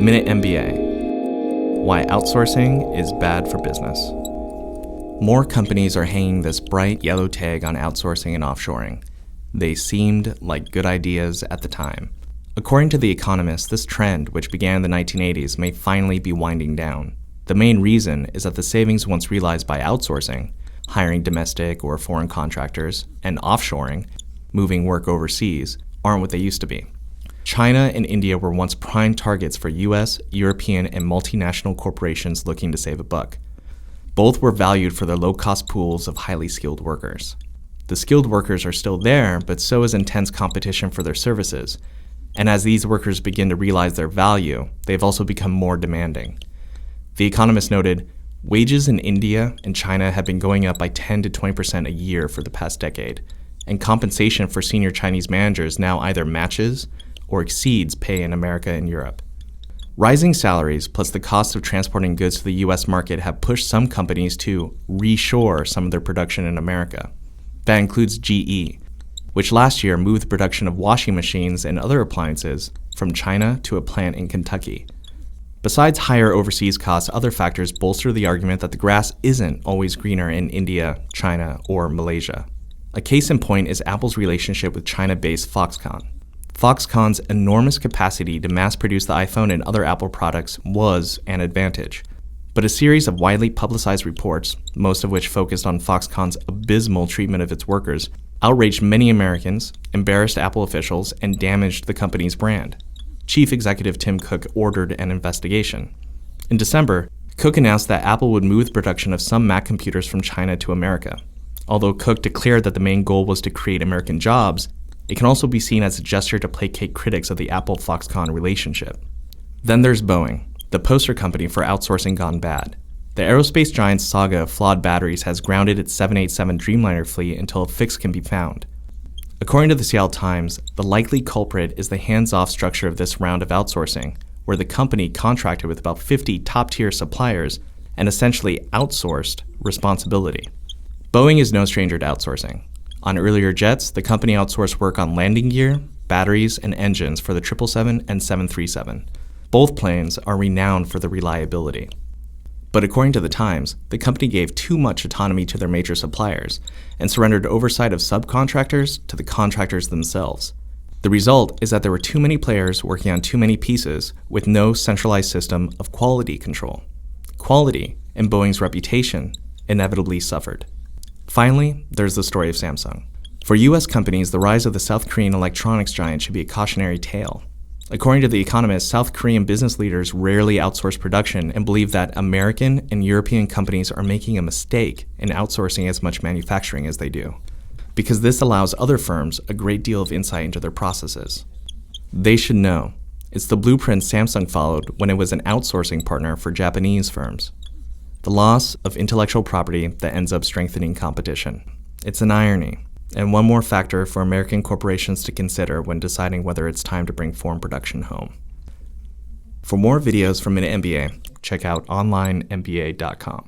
Minute MBA: Why outsourcing is bad for business. More companies are hanging this bright yellow tag on outsourcing and offshoring. They seemed like good ideas at the time. According to The Economist, this trend, which began in the 1980s, may finally be winding down. The main reason is that the savings once realized by outsourcing, hiring domestic or foreign contractors, and offshoring, moving work overseas, aren't what they used to be. China and India were once prime targets for US, European, and multinational corporations looking to save a buck. Both were valued for their low-cost pools of highly skilled workers. The skilled workers are still there, but so is intense competition for their services. And as these workers begin to realize their value, they've also become more demanding. The Economist noted, wages in India and China have been going up by 10 to 20% a year for the past decade, and compensation for senior Chinese managers now either matches or exceeds pay in America and Europe. Rising salaries plus the cost of transporting goods to the US market have pushed some companies to reshore some of their production in America. That includes GE, which last year moved the production of washing machines and other appliances from China to a plant in Kentucky. Besides higher overseas costs, other factors bolster the argument that the grass isn't always greener in India, China, or Malaysia. A case in point is Apple's relationship with China-based Foxconn. Foxconn's enormous capacity to mass-produce the iPhone and other Apple products was an advantage. But a series of widely publicized reports, most of which focused on Foxconn's abysmal treatment of its workers, outraged many Americans, embarrassed Apple officials, and damaged the company's brand. Chief Executive Tim Cook ordered an investigation. In December, Cook announced that Apple would move the production of some Mac computers from China to America. Although Cook declared that the main goal was to create American jobs, it can also be seen as a gesture to placate critics of the Apple-Foxconn relationship. Then there's Boeing, the poster company for outsourcing gone bad. The aerospace giant's saga of flawed batteries has grounded its 787 Dreamliner fleet until a fix can be found. According to the Seattle Times, the likely culprit is the hands-off structure of this round of outsourcing, where the company contracted with about 50 top-tier suppliers and essentially outsourced responsibility. Boeing is no stranger to outsourcing. On earlier jets, the company outsourced work on landing gear, batteries, and engines for the 777 and 737. Both planes are renowned for their reliability. But according to the Times, the company gave too much autonomy to their major suppliers and surrendered oversight of subcontractors to the contractors themselves. The result is that there were too many players working on too many pieces with no centralized system of quality control. Quality and Boeing's reputation inevitably suffered. Finally, there's the story of Samsung. For US companies, the rise of the South Korean electronics giant should be a cautionary tale. According to The Economist, South Korean business leaders rarely outsource production and believe that American and European companies are making a mistake in outsourcing as much manufacturing as they do, because this allows other firms a great deal of insight into their processes. They should know. It's the blueprint Samsung followed when it was an outsourcing partner for Japanese firms. The loss of intellectual property that ends up strengthening competition. It's an irony, and one more factor for American corporations to consider when deciding whether it's time to bring foreign production home. For more videos from Minute MBA, check out onlinemba.com.